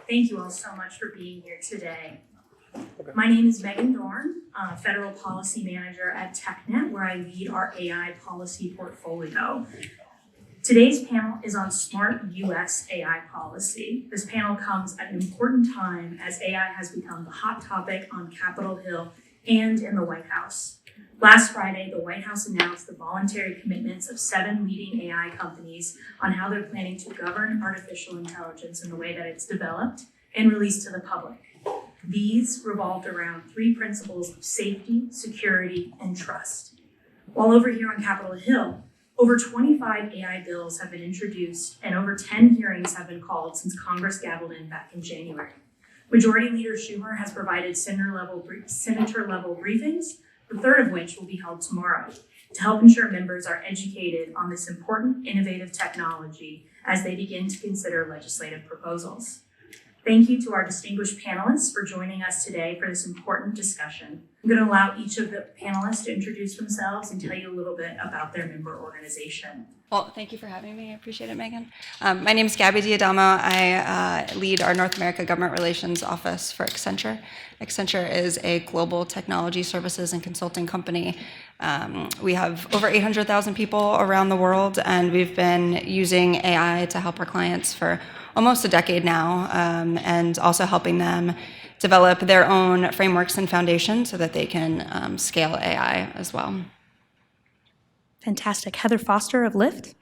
Thank you all so much for being here today. My name is Megan Dorn, Federal Policy Manager at TechNet, where I lead our AI policy portfolio. Today's panel is on smart US AI policy. This panel comes at an important time as AI has become the hot topic on Capitol Hill and in the White House. Last Friday, the White House announced the voluntary commitments of 7 leading AI companies on how they're planning to govern artificial intelligence in the way that it's developed and released to the public. These revolved around 3 principles of safety, security, and trust. While over here on Capitol Hill, over 25 AI bills have been introduced and over 10 hearings have been called since Congress gavelled in back in January. Majority Leader Schumer has provided senator-level briefings, the third of which will be held tomorrow, to help ensure members are educated on this important, innovative technology as they begin to consider legislative proposals. Thank you to our distinguished panelists for joining us today for this important discussion. I'm going to allow each of the panelists to introduce themselves and tell you a little bit about their member organization. Well, thank you for having me. I appreciate it, Megan. My name is Gabby Diadamo. I lead our North America Government Relations Office for Accenture. Accenture is a global technology services and consulting company. We have over 800,000 people around the world, and we've been using AI to help our clients for almost a decade now, and also helping them develop their own frameworks and foundations so that they can scale AI as well. Fantastic. Heather Foster of Lyft.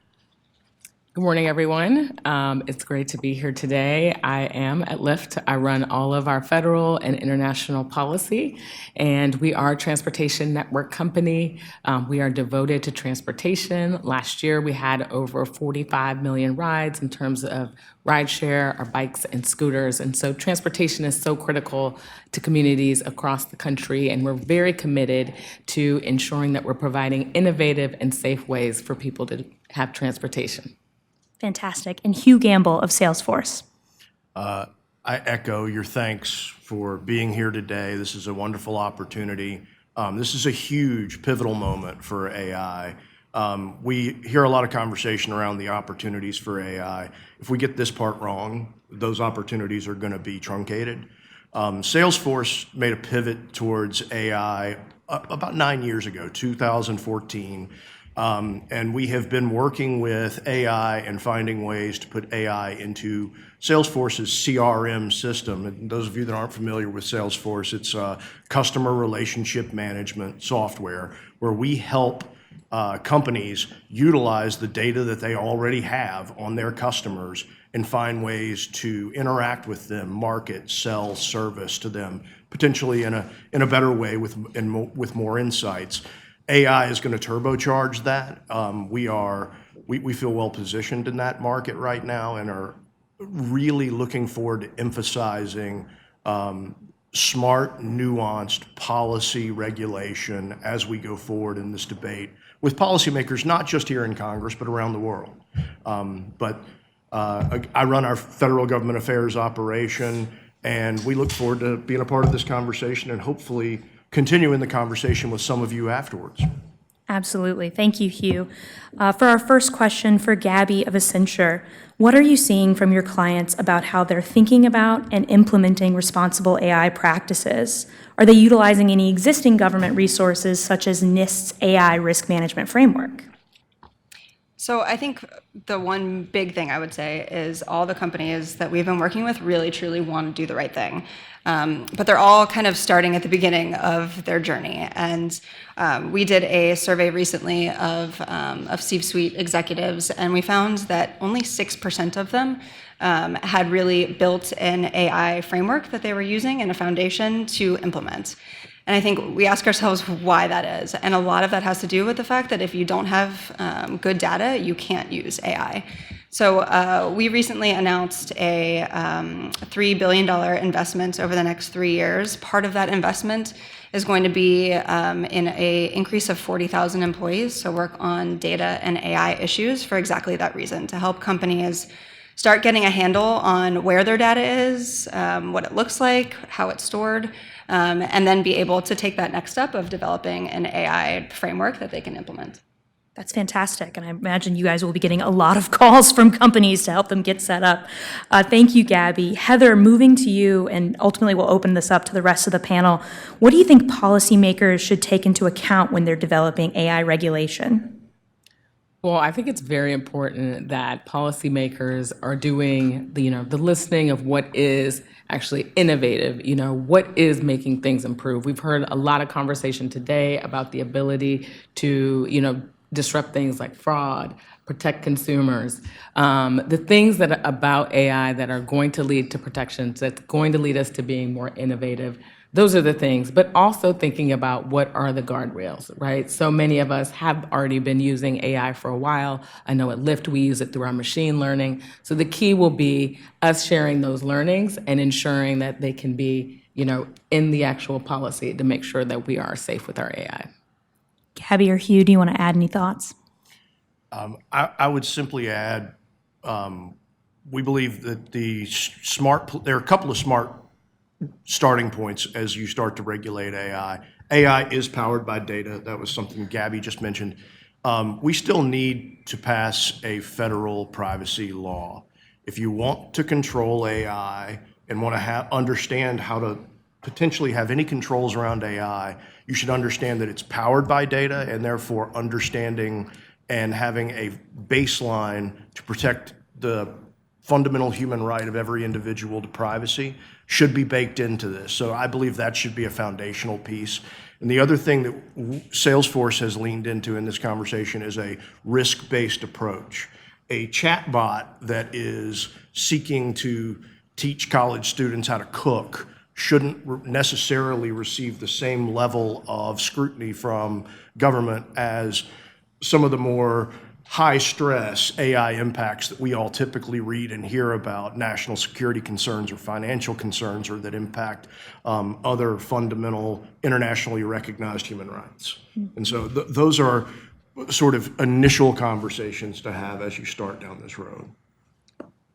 Good morning, everyone. It's great to be here today. I am at Lyft. I run all of our federal and international policy, and we are a transportation network company. We are devoted to transportation. Last year, we had over 45 million rides in terms of rideshare, our bikes and scooters. And so transportation is so critical to communities across the country, and we're very committed to ensuring that we're providing innovative and safe ways for people to have transportation. Fantastic. And Hugh Gamble of Salesforce. I echo your thanks for being here today. This is a wonderful opportunity. This is a huge pivotal moment for AI. We hear a lot of conversation around the opportunities for AI. If we get this part wrong, those opportunities are going to be truncated. Salesforce made a pivot towards AI about 9 years ago, 2014. And we have been working with AI and finding ways to put AI into Salesforce's CRM system. And those of you that aren't familiar with Salesforce, it's a customer relationship management software where we help companies utilize the data that they already have on their customers and find ways to interact with them, market, sell, service to them, potentially in a better way with more insights. AI is going to turbocharge that. We feel well positioned in that market right now and are really looking forward to emphasizing smart, nuanced policy regulation as we go forward in this debate with policymakers, not just here in Congress, but around the world. I run our federal government affairs operation, and we look forward to being a part of this conversation and hopefully continuing the conversation with some of you afterwards. Absolutely. Thank you, Hugh. For our first question for Gabby of Accenture, what are you seeing from your clients about how they're thinking about and implementing responsible AI practices? Are they utilizing any existing government resources such as NIST's AI risk management framework? So I think the one big thing I would say is all the companies that we've been working with really, truly want to do the right thing. But they're all kind of starting at the beginning of their journey. And we did a survey recently of C-suite executives, and we found that only 6% of them had really built an AI framework that they were using and a foundation to implement. And I think we ask ourselves why that is. And a lot of that has to do with the fact that if you don't have good data, you can't use AI. So we recently announced a $3 billion investment over the next 3 years. Part of that investment is going to be in an increase of 40,000 employees, so work on data and AI issues for exactly that reason, to help companies start getting a handle on where their data is, what it looks like, how it's stored, and then be able to take that next step of developing an AI framework that they can implement. That's fantastic, and I imagine you guys will be getting a lot of calls from companies to help them get set up. Thank you, Gabby. Heather, moving to you, and ultimately we'll open this up to the rest of the panel. What do you think policymakers should take into account when they're developing AI regulation? Well, I think it's very important that policymakers are doing the listening of what is actually innovative, what is making things improve. We've heard a lot of conversation today about the ability to, disrupt things like fraud, protect consumers, the things that about AI that are going to lead to protections, that's going to lead us to being more innovative. Those are the things, but also thinking about what are the guardrails, right? So many of us have already been using AI for a while. I know at Lyft we use it through our machine learning. So the key will be us sharing those learnings and ensuring that they can be, in the actual policy to make sure that we are safe with our AI. Gabby or Hugh, do you want to add any thoughts? I would simply add, we believe that there are a couple of smart starting points as you start to regulate AI. AI is powered by data. That was something Gabby just mentioned. We still need to pass a federal privacy law. If you want to control AI and want to understand how to potentially have any controls around AI, you should understand that it's powered by data, and therefore understanding and having a baseline to protect the fundamental human right of every individual to privacy should be baked into this. So I believe that should be a foundational piece. And the other thing that Salesforce has leaned into in this conversation is a risk-based approach. A chatbot that is seeking to teach college students how to cook shouldn't necessarily receive the same level of scrutiny from government as some of the more high-stress AI impacts that we all typically read and hear about, national security concerns or financial concerns, or that impact other fundamental internationally recognized human rights. And so those are sort of initial conversations to have as you start down this road.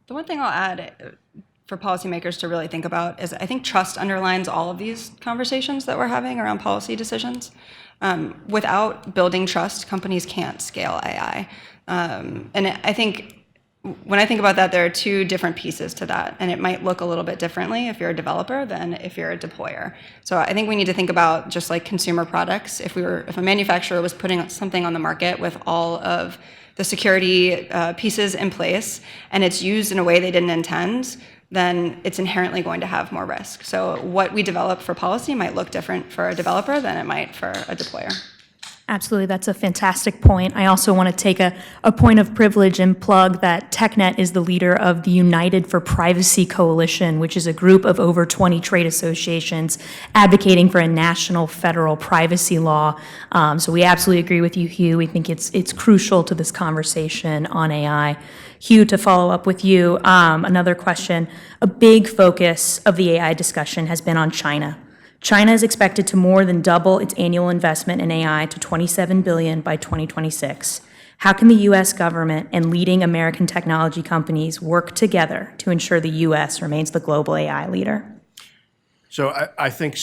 The one thing I'll add for policymakers to really think about is I think trust underlines all of these conversations that we're having around policy decisions. Without building trust, companies can't scale AI. And I think when I think about that, there are two different pieces to that, and it might look a little bit differently if you're a developer than if you're a deployer. So I think we need to think about just like consumer products. If a manufacturer was putting something on the market with all of the security pieces in place, and it's used in a way they didn't intend, then it's inherently going to have more risk. So what we develop for policy might look different for a developer than it might for a deployer. Absolutely, that's a fantastic point. I also want to take a point of privilege and plug that TechNet is the leader of the United for Privacy Coalition, which is a group of over 20 trade associations advocating for a national federal privacy law. So we absolutely agree with you, Hugh. We think it's crucial to this conversation on AI. Hugh, to follow up with you, another question. A big focus of the AI discussion has been on China. China is expected to more than double its annual investment in AI to $27 billion by 2026. How can the U.S. government and leading American technology companies work together to ensure the U.S. remains the global AI leader? So I think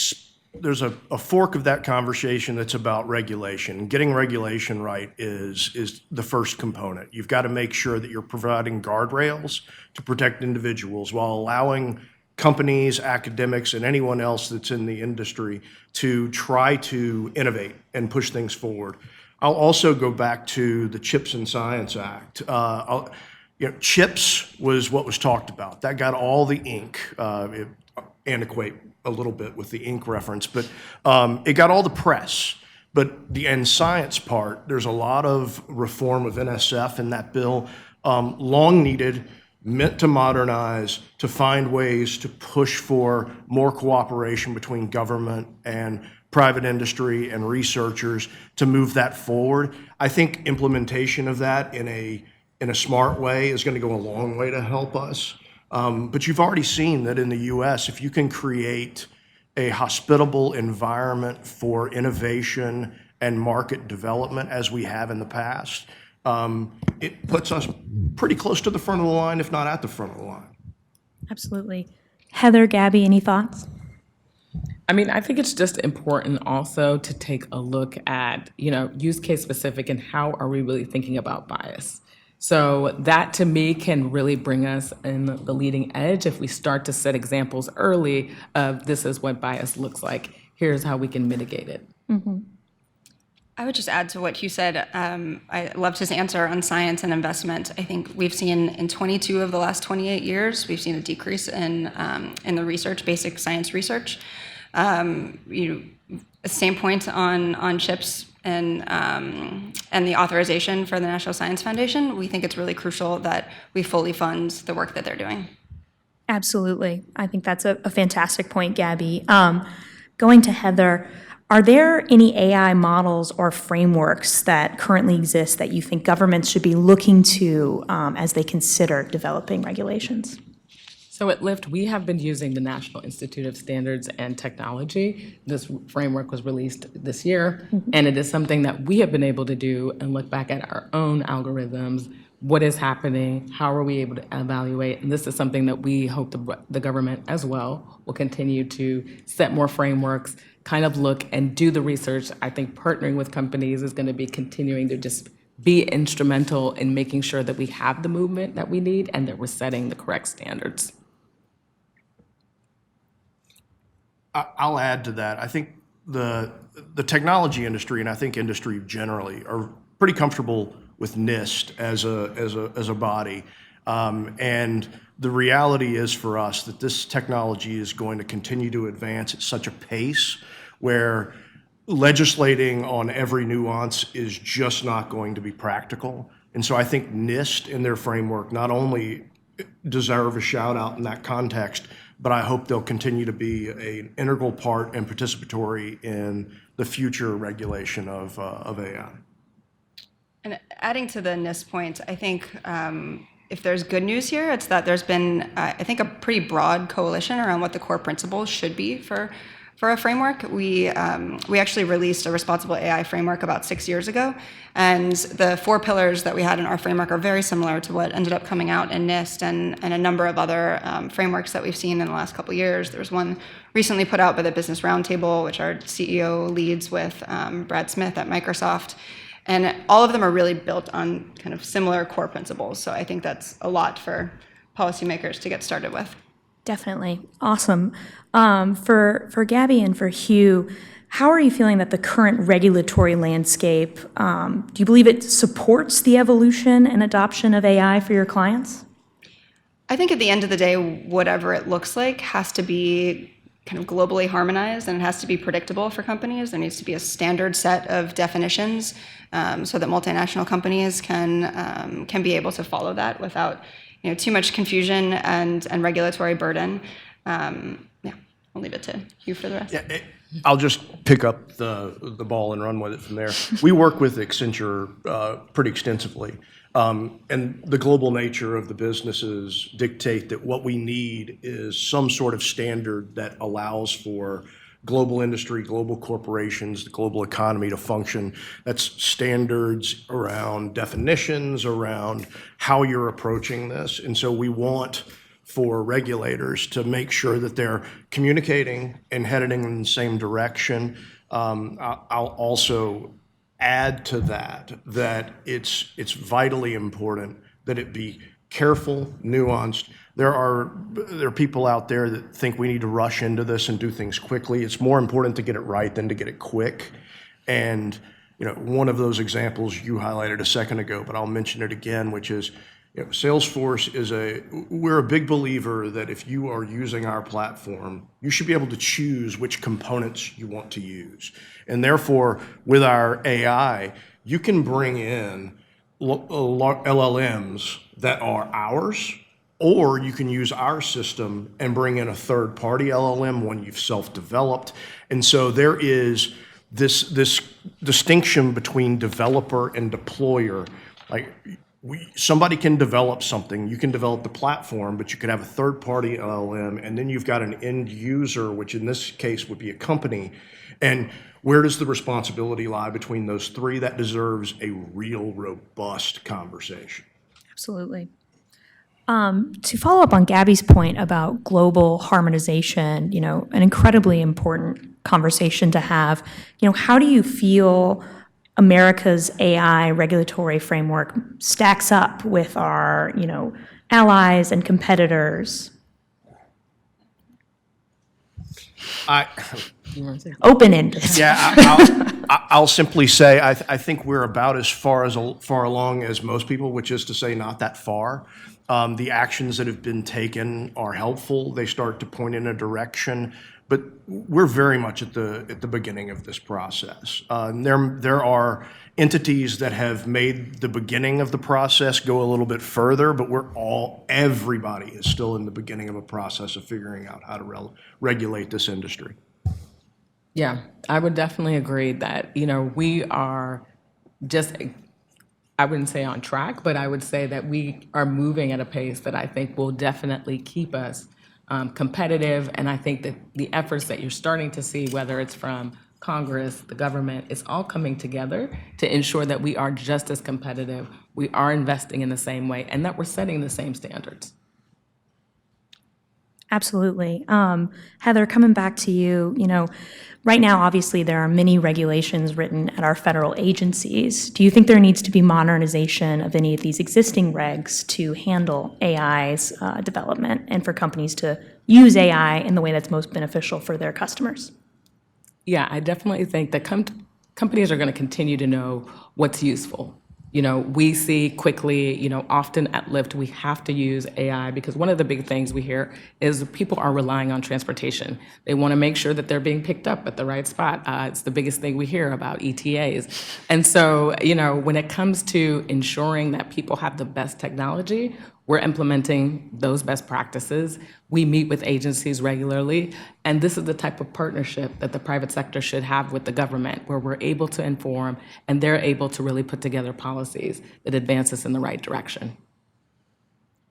there's a fork of that conversation that's about regulation. Getting regulation right is the first component. You've got to make sure that you're providing guardrails to protect individuals while allowing companies, academics, and anyone else that's in the industry to try to innovate and push things forward. I'll also go back to the CHIPS and Science Act. CHIPS was what was talked about. That got all the ink. Antiquate a little bit with the ink reference, but it got all the press. But the end science part, there's a lot of reform of NSF in that bill, long needed, meant to modernize, to find ways to push for more cooperation between government and private industry and researchers to move that forward. I think implementation of that in a smart way is going to go a long way to help us. But you've already seen that in the US, if you can create a hospitable environment for innovation and market development as we have in the past, it puts us pretty close to the front of the line, if not at the front of the line. Absolutely. Heather, Gabby, any thoughts? I mean, I think it's just important also to take a look at, use case specific and how are we really thinking about bias. So that to me can really bring us in the leading edge if we start to set examples early of this is what bias looks like. Here's how we can mitigate it. I would just add to what Hugh said. I loved his answer on science and investment. I think we've seen in 22 of the last 28 years, we've seen a decrease in the research, basic science research. Same point on chips and the authorization for the National Science Foundation. We think it's really crucial that we fully fund the work that they're doing. Absolutely. I think that's a fantastic point, Gabby. Going to Heather, are there any AI models or frameworks that currently exist that you think governments should be looking to as they consider developing regulations? So at Lyft, we have been using the National Institute of Standards and Technology. This framework was released this year, and it is something that we have been able to do and look back at our own algorithms. What is happening? How are we able to evaluate? And this is something that we hope the government as well will continue to set more frameworks, kind of look and do the research. I think partnering with companies is going to be continuing to just be instrumental in making sure that we have the movement that we need and that we're setting the correct standards. I'll add to that. I think the technology industry, and I think industry generally, are pretty comfortable with NIST as a body. And the reality is for us that this technology is going to continue to advance at such a pace where legislating on every nuance is just not going to be practical. And so I think NIST in their framework not only deserve a shout out in that context, but I hope they'll continue to be an integral part and participatory in the future regulation of AI. And adding to the NIST point, I think if there's good news here, it's that there's been, I think, a pretty broad coalition around what the core principles should be for a framework. We actually released a responsible AI framework about 6 years ago, and the 4 pillars that we had in our framework are very similar to what ended up coming out in NIST and a number of other frameworks that we've seen in the last couple of years. There was one recently put out by the Business Roundtable, which our CEO leads with Brad Smith at Microsoft. And all of them are really built on kind of similar core principles. So I think that's a lot for policymakers to get started with. Definitely. Awesome. For Gabby and for Hugh, how are you feeling that the current regulatory landscape, do you believe it supports the evolution and adoption of AI for your clients? I think at the end of the day, whatever it looks like has to be kind of globally harmonized, and it has to be predictable for companies. There needs to be a standard set of definitions so that multinational companies can be able to follow that without too much confusion and regulatory burden. I'll leave it to Hugh for the rest. Yeah, I'll just pick up the ball and run with it from there. We work with Accenture pretty extensively. And the global nature of the businesses dictate that what we need is some sort of standard that allows for global industry, global corporations, the global economy to function. That's standards around definitions, around how you're approaching this. And so we want for regulators to make sure that they're communicating and heading in the same direction. I'll also add to that it's vitally important that it be careful, nuanced. There are people out there that think we need to rush into this and do things quickly. It's more important to get it right than to get it quick. And one of those examples you highlighted a second ago, but I'll mention it again, which is Salesforce we're a big believer that if you are using our platform, you should be able to choose which components you want to use. And therefore, with our AI, you can bring in LLMs that are ours, or you can use our system and bring in a third-party LLM, one you've self-developed. And so there is this distinction between developer and deployer. Like somebody can develop something, you can develop the platform, but you could have a third-party LLM, and then you've got an end user, which in this case would be a company. And where does the responsibility lie between those three? That deserves a real robust conversation. Absolutely. To follow up on Gabby's point about global harmonization, an incredibly important conversation to have. How do you feel America's AI regulatory framework stacks up with our, allies and competitors? Open-ended. Yeah, I'll simply say I think we're about as far along as most people, which is to say not that far. The actions that have been taken are helpful. They start to point in a direction, but we're very much at the beginning of this process. There are entities that have made the beginning of the process go a little bit further, but everybody is still in the beginning of a process of figuring out how to regulate this industry. Yeah, I would definitely agree that, we are just, I wouldn't say on track, but I would say that we are moving at a pace that I think will definitely keep us competitive. And I think that the efforts that you're starting to see, whether it's from Congress, the government, it's all coming together to ensure that we are just as competitive, we are investing in the same way, and that we're setting the same standards. Absolutely. Heather, coming back to you, right now, obviously, there are many regulations written at our federal agencies. Do you think there needs to be modernization of any of these existing regs to handle AI's development and for companies to use AI in the way that's most beneficial for their customers? Yeah, I definitely think that companies are going to continue to know what's useful. We see quickly, often at Lyft, we have to use AI because one of the big things we hear is people are relying on transportation. They want to make sure that they're being picked up at the right spot. It's the biggest thing we hear about ETAs. And so, when it comes to ensuring that people have the best technology, we're implementing those best practices. We meet with agencies regularly, and this is the type of partnership that the private sector should have with the government, where we're able to inform and they're able to really put together policies that advance us in the right direction.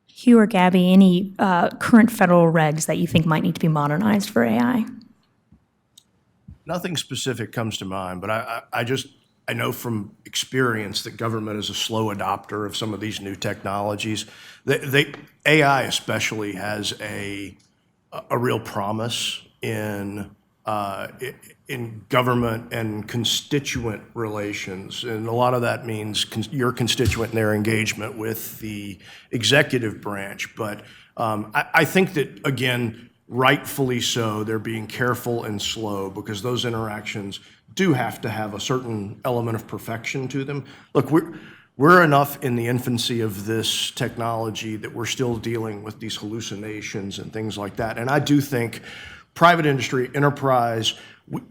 Hugh or Gabby, any current federal regs that you think might need to be modernized for AI? Nothing specific comes to mind, but I know from experience that government is a slow adopter of some of these new technologies. AI especially has a real promise in government and constituent relations, and a lot of that means your constituent and their engagement with the executive branch. But I think that, again, rightfully so, they're being careful and slow because those interactions do have to have a certain element of perfection to them. Look, we're enough in the infancy of this technology that we're still dealing with these hallucinations and things like that. And I do think private industry, enterprise,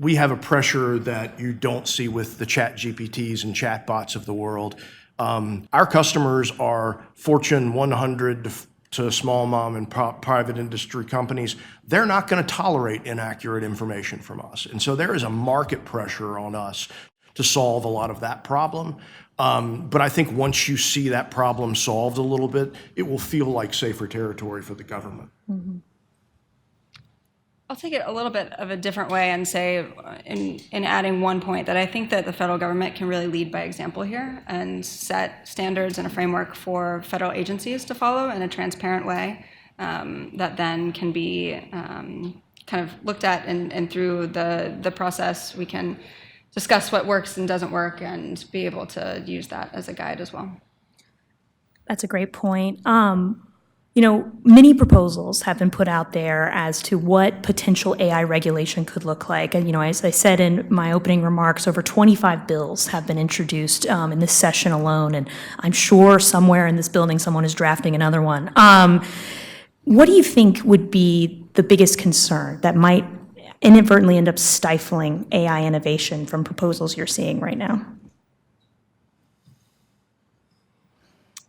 we have a pressure that you don't see with the chat GPTs and chatbots of the world. Our customers are Fortune 100 to small mom and private industry companies. They're not going to tolerate inaccurate information from us. And so there is a market pressure on us to solve a lot of that problem. But I think once you see that problem solved a little bit, it will feel like safer territory for the government. Mm-hmm. I'll take it a little bit of a different way and say, in adding one point, that I think that the federal government can really lead by example here and set standards and a framework for federal agencies to follow in a transparent way that then can be kind of looked at, and through the process we can discuss what works and doesn't work and be able to use that as a guide as well. That's a great point. Many proposals have been put out there as to what potential AI regulation could look like. And, as I said in my opening remarks, over 25 bills have been introduced in this session alone. And I'm sure somewhere in this building someone is drafting another one. What do you think would be the biggest concern that might inadvertently end up stifling AI innovation from proposals you're seeing right now?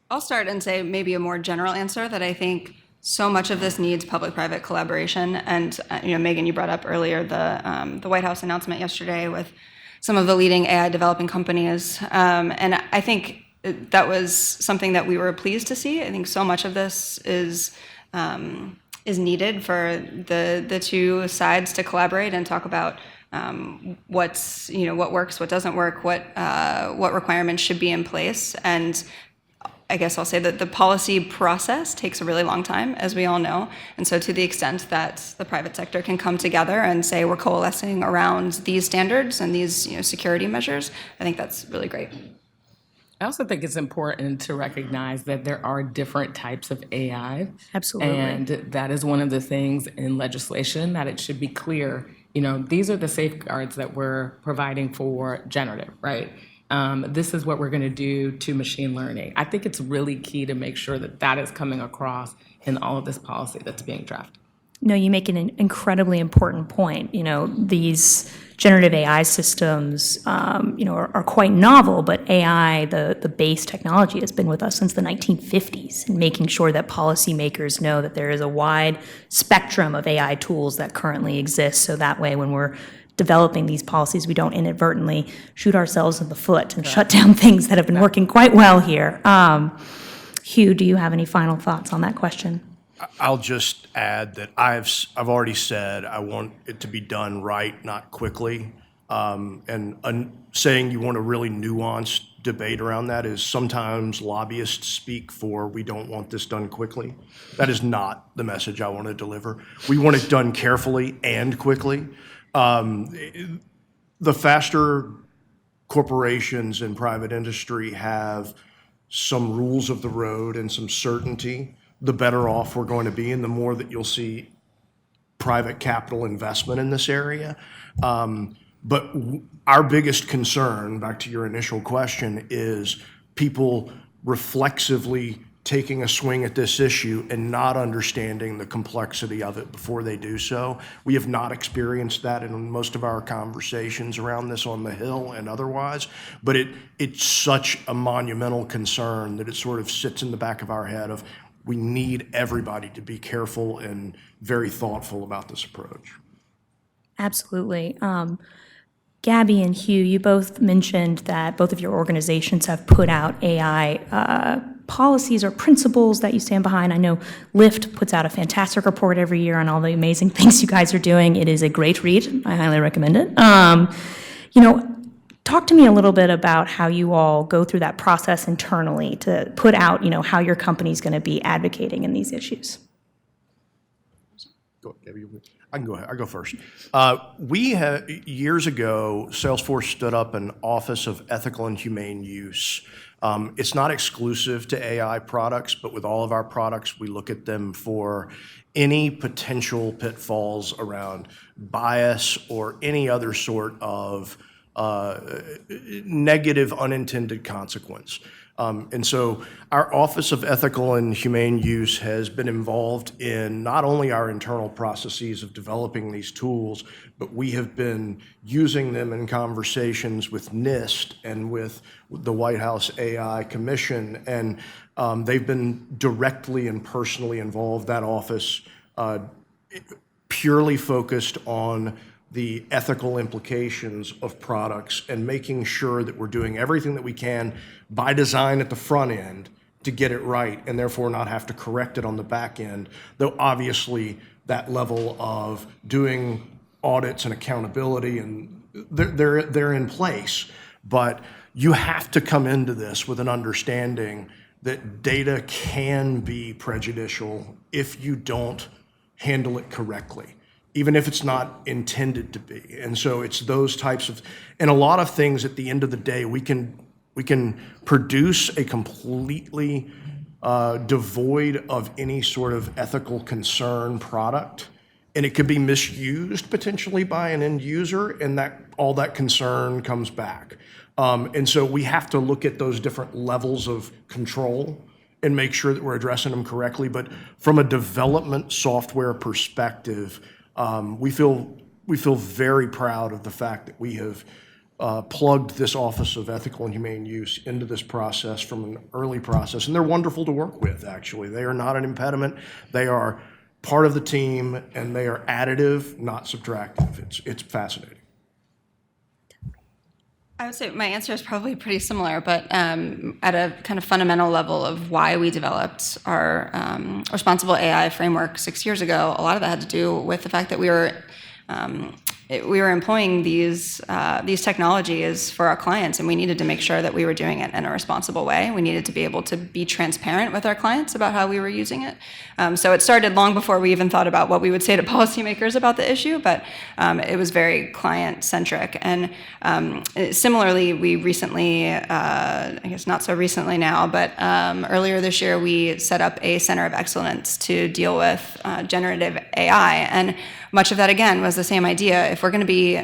I'll start and say maybe a more general answer, that I think so much of this needs public-private collaboration. And Megan, you brought up earlier the White House announcement yesterday with some of the leading AI developing companies, and I think that was something that we were pleased to see. I think so much of this is needed for the two sides to collaborate and talk about what works, what doesn't work, what requirements should be in place. And I guess I'll say that the policy process takes a really long time, as we all know. And so to the extent that the private sector can come together and say we're coalescing around these standards and these security measures, I think that's really great. I also think it's important to recognize that there are different types of AI. Absolutely. And that is one of the things in legislation that it should be clear, these are the safeguards that we're providing for generative, right? This is what we're going to do to machine learning. I think it's really key to make sure that that is coming across in all of this policy that's being drafted. No, you make an incredibly important point. These generative AI systems, are quite novel, but AI, the base technology, has been with us since the 1950s, and making sure that policymakers know that there is a wide spectrum of AI tools that currently exist, so that way when we're developing these policies, we don't inadvertently shoot ourselves in the foot and shut down things that have been working quite well here. Hugh, do you have any final thoughts on that question? I'll just add that I've already said I want it to be done right, not quickly. Saying you want a really nuanced debate around that is sometimes lobbyists speak for we don't want this done quickly. That is not the message I want to deliver. We want it done carefully and quickly. The faster corporations and private industry have some rules of the road and some certainty, the better off we're going to be, and the more that you'll see private capital investment in this area. But our biggest concern, back to your initial question, is people reflexively taking a swing at this issue and not understanding the complexity of it before they do so. We have not experienced that in most of our conversations around this on the Hill and otherwise, but it's such a monumental concern that it sort of sits in the back of our head of we need everybody to be careful and very thoughtful about this approach. Absolutely. Gabby and Hugh, you both mentioned that both of your organizations have put out AI policies or principles that you stand behind. I know Lyft puts out a fantastic report every year on all the amazing things you guys are doing. It is a great read. I highly recommend it. Talk to me a little bit about how you all go through that process internally to put out, how your company's going to be advocating in these issues. Go, Gabby. I can go ahead. I'll go first. We had, years ago, Salesforce stood up an Office of Ethical and Humane Use. It's not exclusive to AI products, but with all of our products, we look at them for any potential pitfalls around bias or any other sort of negative unintended consequence. And so our Office of Ethical and Humane Use has been involved in not only our internal processes of developing these tools, but we have been using them in conversations with NIST and with the White House AI Commission, and they've been directly and personally involved. That office purely focused on the ethical implications of products and making sure that we're doing everything that we can by design at the front end to get it right and therefore not have to correct it on the back end, though obviously that level of doing audits and accountability and they're in place. But you have to come into this with an understanding that data can be prejudicial if you don't handle it correctly, even if it's not intended to be. And so it's those types of, and a lot of things at the end of the day, we can produce a completely devoid of any sort of ethical concern product, and it could be misused potentially by an end user, and that all that concern comes back. And so we have to look at those different levels of control and make sure that we're addressing them correctly. But from a development software perspective, we feel very proud of the fact that we have plugged this Office of Ethical and Humane Use into this process from an early process, and they're wonderful to work with, actually. They are not an impediment. They are part of the team, and they are additive, not subtractive. It's fascinating. I would say my answer is probably pretty similar, but at a kind of fundamental level of why we developed our responsible AI framework 6 years ago, a lot of that had to do with the fact that we were we were employing these technologies for our clients, and we needed to make sure that we were doing it in a responsible way. We needed to be able to be transparent with our clients about how we were using it. So it started long before we even thought about what we would say to policymakers about the issue, but it was very client-centric. And similarly, we recently, I guess not so recently now, but earlier this year, we set up a center of excellence to deal with generative AI. And much of that, again, was the same idea. If we're going to be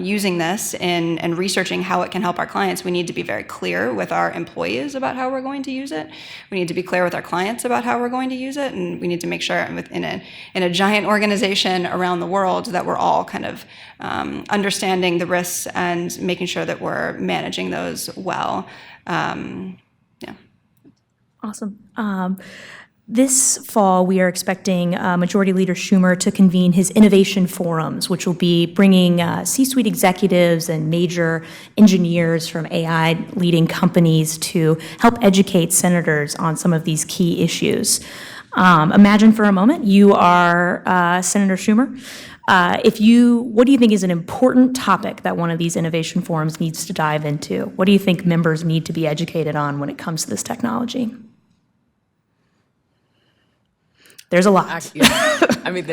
using this and researching how it can help our clients, we need to be very clear with our employees about how we're going to use it. We need to be clear with our clients about how we're going to use it, and we need to make sure in a giant organization around the world that we're all kind of understanding the risks and making sure that we're managing those well. Yeah. Awesome. This fall, we are expecting Majority Leader Schumer to convene his innovation forums, which will be bringing C-suite executives and major engineers from AI leading companies to help educate senators on some of these key issues. Imagine for a moment you are Senator Schumer. What do you think is an important topic that one of these innovation forums needs to dive into? What do you think members need to be educated on when it comes to this technology? There's a lot. I mean,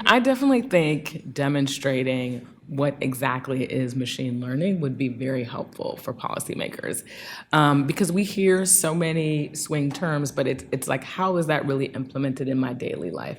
I definitely think demonstrating what exactly is machine learning would be very helpful for policymakers, because we hear so many swing terms, but it's like, how is that really implemented in my daily life?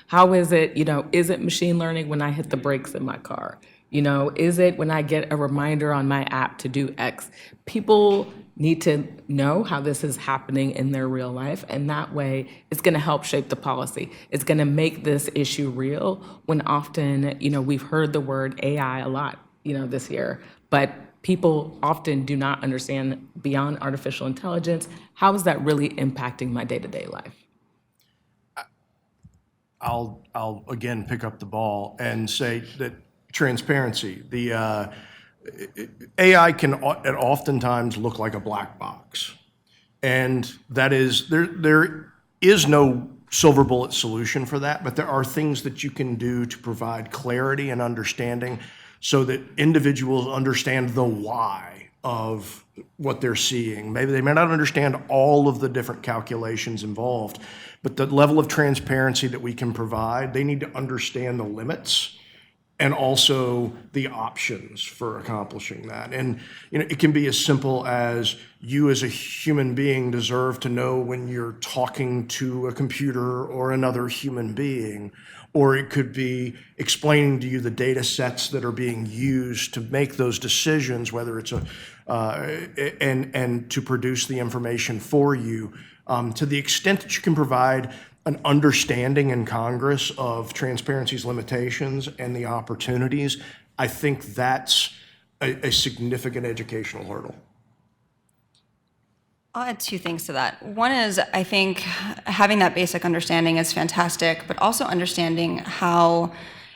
How is it? Is it machine learning when I hit the brakes in my car? Is it when I get a reminder on my app to do X? People need to know how this is happening in their real life, and that way it's going to help shape the policy. It's going to make this issue real when often, we've heard the word AI a lot, this year, but people often do not understand beyond artificial intelligence, how is that really impacting my day-to-day life? I'll again pick up the ball and say that transparency, the AI can oftentimes look like a black box, and that is there is no silver bullet solution for that, but there are things that you can do to provide clarity and understanding so that individuals understand the why of what they're seeing. Maybe they may not understand all of the different calculations involved, but the level of transparency that we can provide, they need to understand the limits and also the options for accomplishing that. And it can be as simple as you as a human being deserve to know when you're talking to a computer or another human being, or it could be explaining to you the data sets that are being used to make those decisions, whether it's and to produce the information for you, to the extent that you can provide an understanding in Congress of transparency's limitations and the opportunities. I think that's a significant educational hurdle. I'll add two things to that. One is, I think having that basic understanding is fantastic, but also understanding how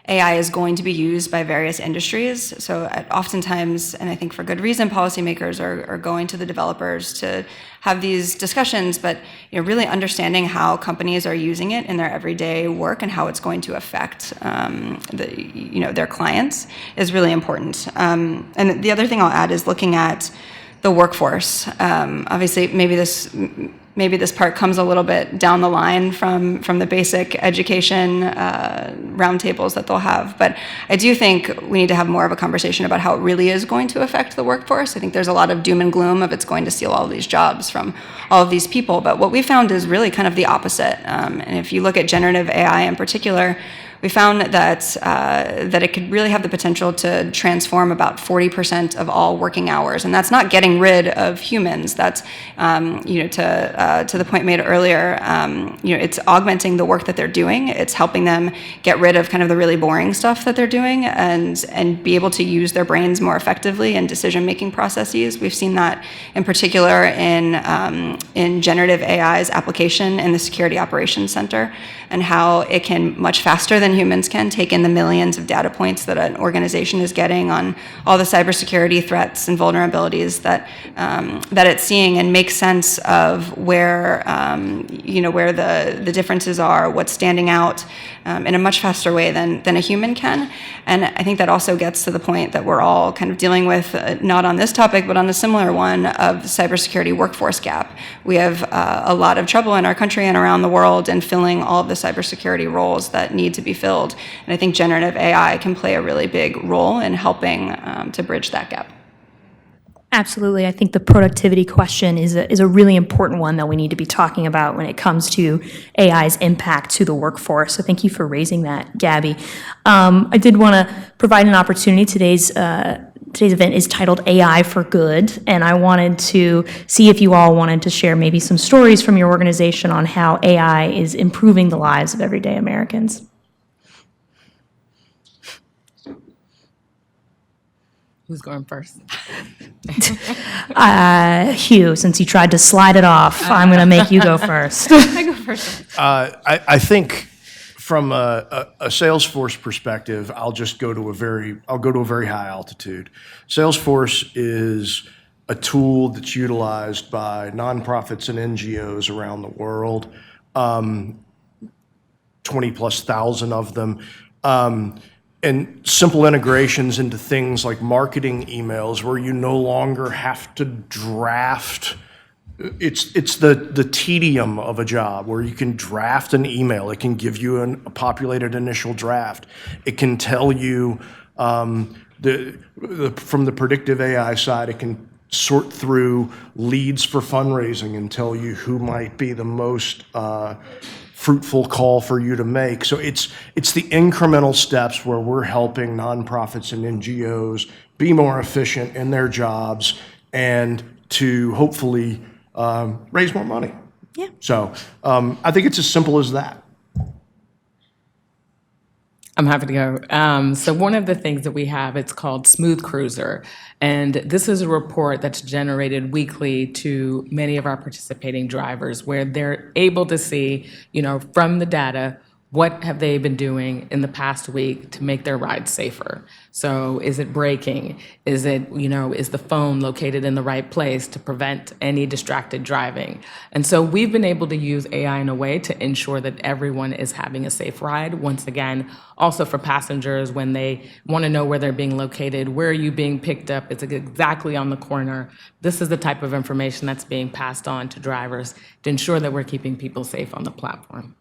AI is going to be used by various industries. So oftentimes, and I think for good reason, policymakers are going to the developers to have these discussions, but really understanding how companies are using it in their everyday work and how it's going to affect their clients is really important. And the other thing I'll add is looking at the workforce. Obviously, maybe this part comes a little bit down the line from the basic education roundtables that they'll have. But I do think we need to have more of a conversation about how it really is going to affect the workforce. I think there's a lot of doom and gloom of it's going to steal all of these jobs from all of these people. But what we found is really kind of the opposite. And if you look at generative AI in particular, we found that it could really have the potential to transform about 40% of all working hours, and that's not getting rid of humans. That's to the point made earlier. It's augmenting the work that they're doing. It's helping them get rid of kind of the really boring stuff that they're doing, and be able to use their brains more effectively in decision-making processes. We've seen that in particular in generative AI's application in the Security Operations Center, and how it can much faster than humans can take in the millions of data points that an organization is getting on all the cybersecurity threats and vulnerabilities that it's seeing, and make sense of where where the differences are, what's standing out in a much faster way than a human can. And I think that also gets to the point that we're all kind of dealing with, not on this topic, but on a similar one of the cybersecurity workforce gap. We have a lot of trouble in our country and around the world in filling all of the cybersecurity roles that need to be filled. And I think generative AI can play a really big role in helping to bridge that gap. Absolutely. I think the productivity question is a really important one that we need to be talking about when it comes to AI's impact to the workforce. So thank you for raising that, Gabby. I did want to provide an opportunity. Today's event is titled AI for Good, and I wanted to see if you all wanted to share maybe some stories from your organization on how AI is improving the lives of everyday Americans. Who's going first? Hugh, since you tried to slide it off, I'm going to make you go first. I go first. I think from a Salesforce perspective, I'll go to a very high altitude. Salesforce is a tool that's utilized by nonprofits and NGOs around the world, 20+ thousand of them. And simple integrations into things like marketing emails where you no longer have to draft. It's the tedium of a job where you can draft an email. It can give you a populated initial draft. It can tell you from the predictive AI side, it can sort through leads for fundraising and tell you who might be the most fruitful call for you to make. So it's the incremental steps where we're helping nonprofits and NGOs be more efficient in their jobs and to hopefully raise more money. Yeah. So I think it's as simple as that. I'm happy to go. So one of the things that we have, it's called Smooth Cruiser. And this is a report that's generated weekly to many of our participating drivers where they're able to see, from the data, what have they been doing in the past week to make their rides safer? So is it braking? Is it, is the phone located in the right place to prevent any distracted driving? And so we've been able to use AI in a way to ensure that everyone is having a safe ride. Once again, also for passengers when they want to know where they're being located, where are you being picked up? It's exactly on the corner. This is the type of information that's being passed on to drivers to ensure that we're keeping people safe on the platform.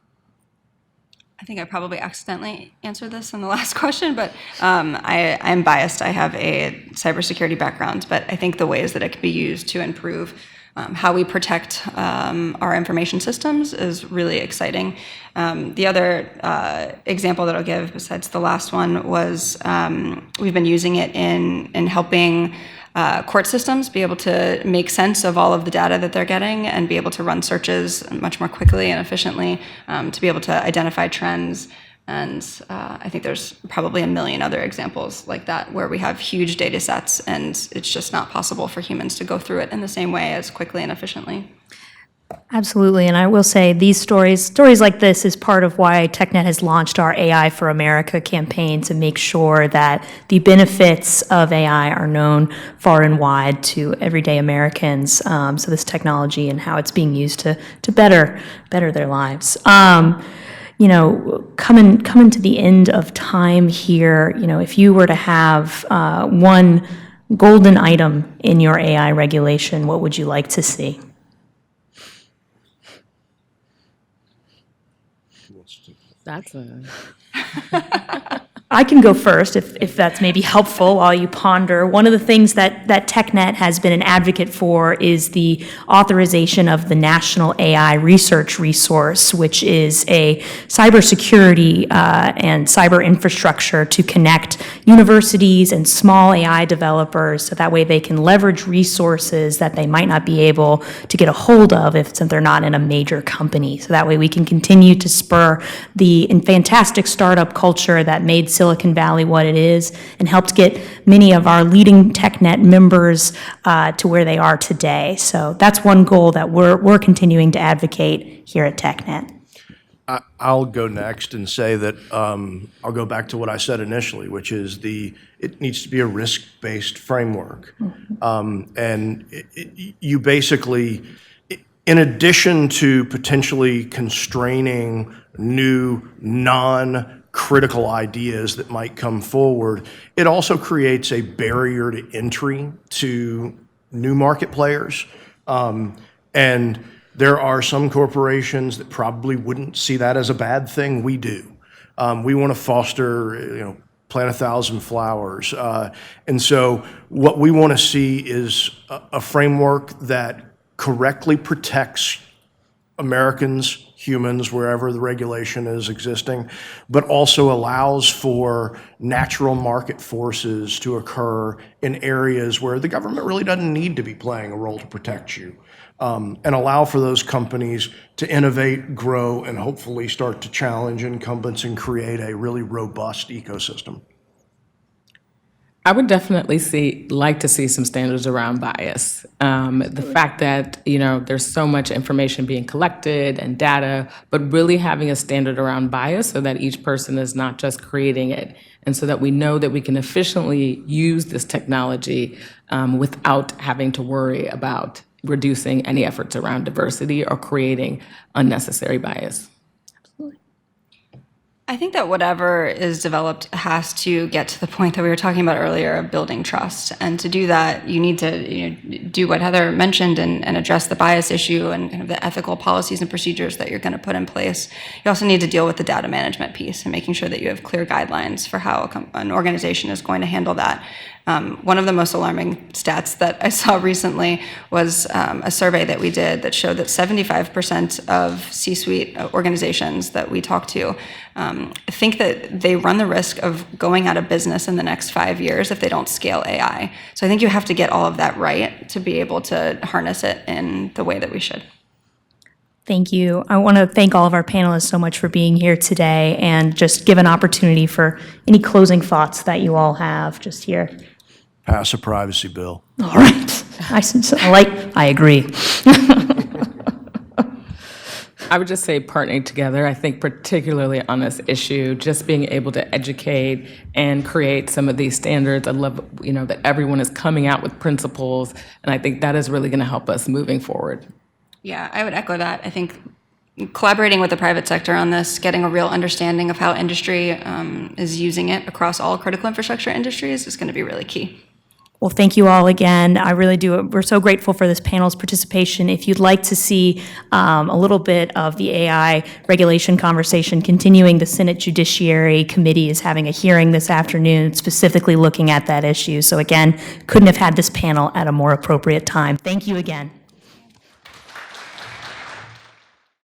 I think I probably accidentally answered this in the last question, but I'm biased. I have a cybersecurity background, but I think the ways that it can be used to improve how we protect our information systems is really exciting. The other example that I'll give, besides the last one, was we've been using it in helping court systems be able to make sense of all of the data that they're getting and be able to run searches much more quickly and efficiently, to be able to identify trends. And I think there's probably a million other examples like that where we have huge data sets and it's just not possible for humans to go through it in the same way as quickly and efficiently. Absolutely, and I will say these stories like this is part of why TechNet has launched our AI for America campaign to make sure that the benefits of AI are known far and wide to everyday Americans. So this technology and how it's being used to better their lives. Coming to the end of time here, if you were to have one golden item in your AI regulation, what would you like to see? That's a... I can go first if that's maybe helpful while you ponder. One of the things that TechNet has been an advocate for is the authorization of the National AI Research Resource, which is a cybersecurity and cyber infrastructure to connect universities and small AI developers so that way they can leverage resources that they might not be able to get a hold of since they're not in a major company. So that way we can continue to spur the fantastic startup culture that made Silicon Valley what it is and helped get many of our leading TechNet members to where they are today. So that's one goal that we're continuing to advocate here at TechNet. I'll go next and say that I'll go back to what I said initially, which is it needs to be a risk-based framework. And you basically, in addition to potentially constraining new non-critical ideas that might come forward, it also creates a barrier to entry to new market players. And there are some corporations that probably wouldn't see that as a bad thing. We do. We want to foster, plant 1,000 flowers. And so what we want to see is a framework that correctly protects Americans, humans, wherever the regulation is existing, but also allows for natural market forces to occur in areas where the government really doesn't need to be playing a role to protect you, and allow for those companies to innovate, grow, and hopefully start to challenge incumbents and create a really robust ecosystem. I would definitely like to see some standards around bias. The fact that, there's so much information being collected and data, but really having a standard around bias so that each person is not just creating it, and so that we know that we can efficiently use this technology without having to worry about reducing any efforts around diversity or creating unnecessary bias. I think that whatever is developed has to get to the point that we were talking about earlier of building trust. And to do that, you need to do what Heather mentioned and address the bias issue and kind of the ethical policies and procedures that you're going to put in place. You also need to deal with the data management piece and making sure that you have clear guidelines for how an organization is going to handle that. One of the most alarming stats that I saw recently was a survey that we did that showed that 75% of C-suite organizations that we talk to think that they run the risk of going out of business in the next 5 years if they don't scale AI. So I think you have to get all of that right to be able to harness it in the way that we should. Thank you. I want to thank all of our panelists so much for being here today and just give an opportunity for any closing thoughts that you all have just here. Pass a privacy bill. All right. I agree. I would just say partnering together. I think particularly on this issue, just being able to educate and create some of these standards. I love, that everyone is coming out with principles, and I think that is really going to help us moving forward. Yeah, I would echo that. I think collaborating with the private sector on this, getting a real understanding of how industry is using it across all critical infrastructure industries is going to be really key. Well, thank you all again. I really do. We're so grateful for this panel's participation. If you'd like to see a little bit of the AI regulation conversation continuing, the Senate Judiciary Committee is having a hearing this afternoon specifically looking at that issue. So again, couldn't have had this panel at a more appropriate time. Thank you again.